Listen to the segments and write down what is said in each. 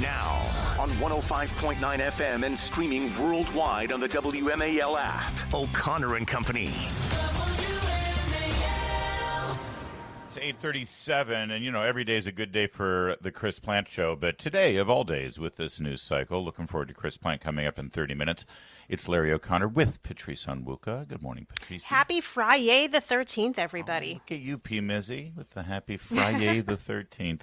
Now, on 105.9 FM and streaming worldwide on the WMAL app, O'Connor and Company. It's 8:37, and every day is a good day for the Chris Plant Show, but today, of all days, with this news cycle, looking forward to Chris Plant coming up in 30 minutes. It's Larry O'Connor with Patrice Onwuka. Good morning, Patrice. Happy Friday the 13th, everybody. Look at you, P. Mizzy, with the happy Friday the 13th.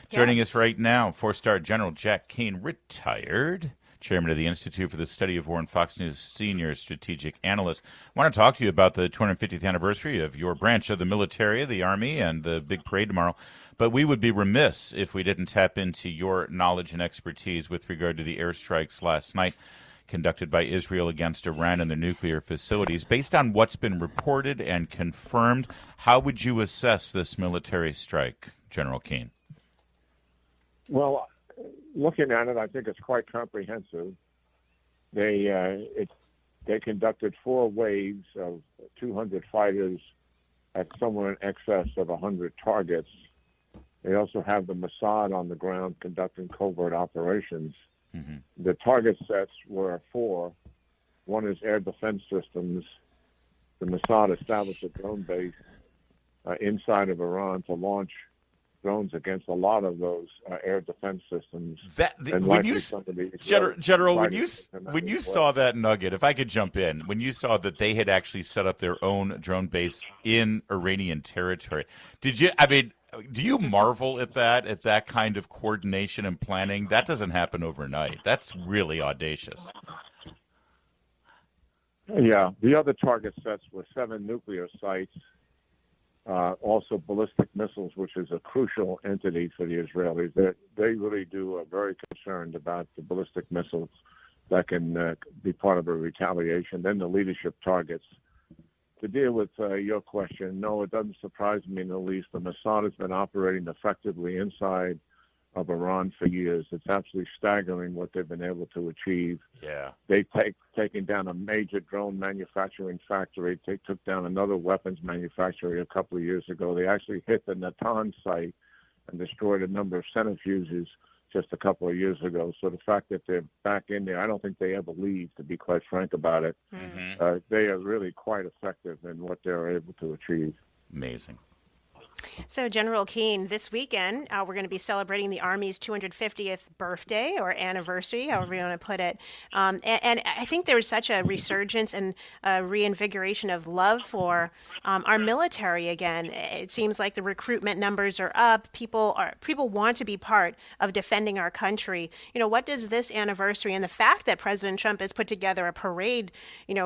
Joining us right now, four-star General Jack Keane, retired, chairman of the Institute for the Study of War and Fox News senior strategic analyst. I want to talk to you about the 250th anniversary of your branch of the military, the Army, and the big parade tomorrow. But we would be remiss if we didn't tap into your knowledge and expertise with regard to the airstrikes last night conducted by Israel against Iran and their nuclear facilities. Based on what's been reported and confirmed, how would you assess this military strike, General Keane? Well, looking at it, I think it's quite comprehensive. They conducted 4 waves of 200 fighters at somewhere in excess of 100 targets. They also have the Mossad on the ground conducting covert operations. Mm-hmm. The target sets were 4. One is air defense systems. The Mossad established a drone base inside of Iran to launch drones against a lot of those air defense systems. General, when you saw that nugget, if I could jump in, when you saw that they had actually set up their own drone base in Iranian territory, do you marvel at that kind of coordination and planning? That doesn't happen overnight. That's really audacious. Yeah, the other target sets were 7 nuclear sites. Also ballistic missiles, which is a crucial entity for the Israelis. They really are very concerned about the ballistic missiles that can be part of a retaliation. Then the leadership targets. To deal with your question, no, it doesn't surprise me in the least. The Mossad has been operating effectively inside of Iran for years. It's absolutely staggering what they've been able to achieve. Yeah, they've taken down a major drone manufacturing factory. They took down another weapons manufacturer a couple of years ago. They actually hit the Natanz site and destroyed a number of centrifuges just a couple of years ago. So the fact that they're back in there, I don't think they ever leave, to be quite frank about it. Mm-hmm. They are really quite effective in what they're able to achieve. Amazing. So, General Keane, this weekend, we're going to be celebrating the Army's 250th birthday or anniversary, however you want to put it. And I think there was such a resurgence and reinvigoration of love for our military again. It seems like the recruitment numbers are up. People want to be part of defending our country. What does this anniversary and the fact that President Trump has put together a parade,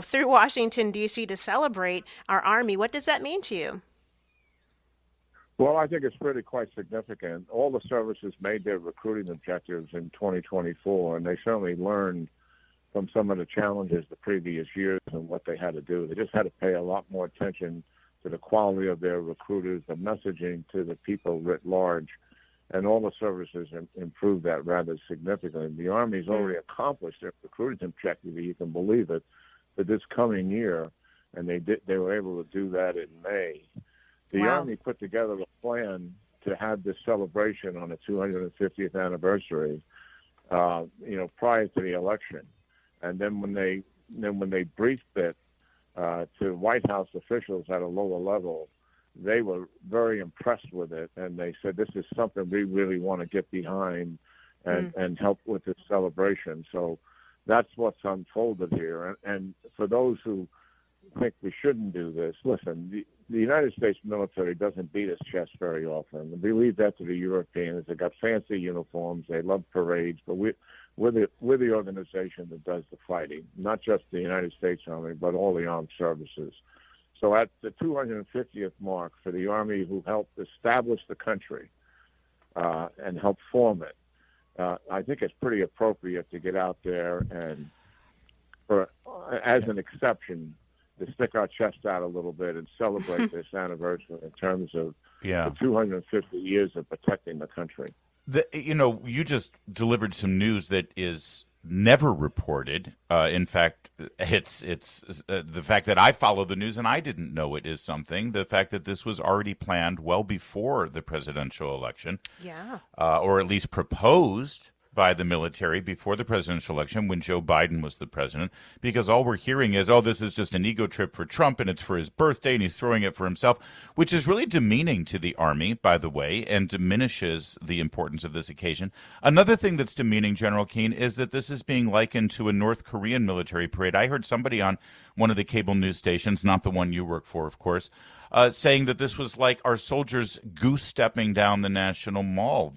through Washington, D.C. to celebrate our Army, what does that mean to you? Well, I think it's really quite significant. All the services made their recruiting objectives in 2024, and they certainly learned from some of the challenges the previous years and what they had to do. They just had to pay a lot more attention to the quality of their recruiters, the messaging to the people writ large, and all the services improved that rather significantly. The Army's already accomplished their recruiting objective, if you can believe it, for this coming year, and they were able to do that in May. The Army put together a plan to have this celebration on the 250th anniversary, prior to the election, and then when they briefed it to White House officials at a lower level, they were very impressed with it, and they said, "This is something we really want to get behind and help with this celebration." So that's what's unfolded here, and for those who think we shouldn't do this, listen. The United States military doesn't beat its chest very often. We leave that to the Europeans. They got fancy uniforms. They love parades. But we're the organization that does the fighting, not just the United States Army, but all the armed services. So at the 250th mark for the Army, who helped establish the country and help form it, I think it's pretty appropriate to get out there and, as an exception, to stick our chest out a little bit and celebrate this anniversary in terms of the 250 years of protecting the country. You just delivered some news that is never reported. In fact, it's the fact that I follow the news and I didn't know it is something. The fact that this was already planned well before the presidential election, or at least proposed by the military before the presidential election when Joe Biden was the president, because all we're hearing is, oh, this is just an ego trip for Trump and it's for his birthday and he's throwing it for himself, which is really demeaning to the Army, by the way, and diminishes the importance of this occasion. Another thing that's demeaning, General Keane, is that this is being likened to a North Korean military parade. I heard somebody on one of the cable news stations, not the one you work for, of course, saying that this was like our soldiers goose-stepping down the National Mall.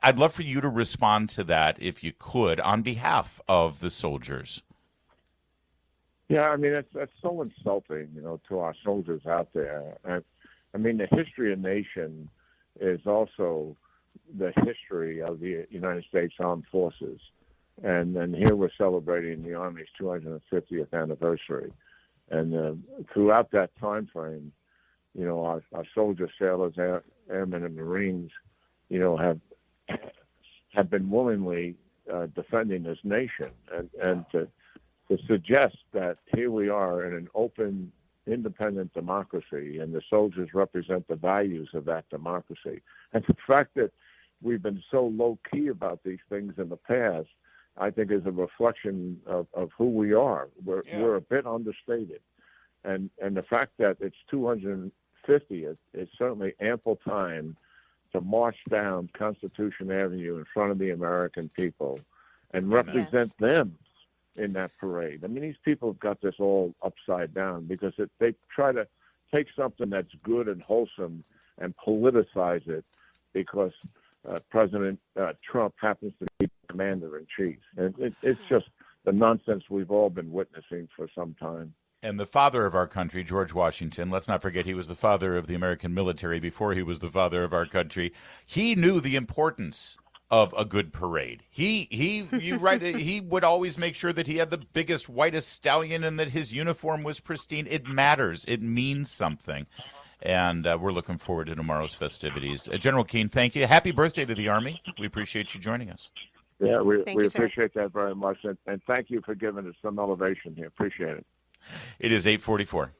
I'd love for you to respond to that, if you could, on behalf of the soldiers. Yeah, I mean, that's so insulting, to our soldiers out there. The history of nation is also the history of the United States Armed Forces. And here we're celebrating the Army's 250th anniversary. And throughout that time frame, our soldiers, sailors, airmen, and Marines, have been willingly defending this nation, and to suggest that here we are in an open, independent democracy, and the soldiers represent the values of that democracy. And the fact that we've been so low-key about these things in the past, I think is a reflection of who we are. We're a bit understated. And the fact that it's 250 is certainly ample time to march down Constitution Avenue in front of the American people and represent them in that parade. I mean, these people have got this all upside down because they try to take something that's good and wholesome and politicize it because President Trump happens to be commander-in-chief. And it's just the nonsense we've all been witnessing for some time. And the father of our country, George Washington, let's not forget he was the father of the American military before he was the father of our country. He knew the importance of a good parade. He would always make sure that he had the biggest, whitest stallion and that his uniform was pristine. It matters. It means something. And we're looking forward to tomorrow's festivities. General Keane, thank you. Happy birthday to the Army. We appreciate you joining us. Yeah, we appreciate that very much. And thank you for giving us some elevation here. Appreciate it. It is 8:44.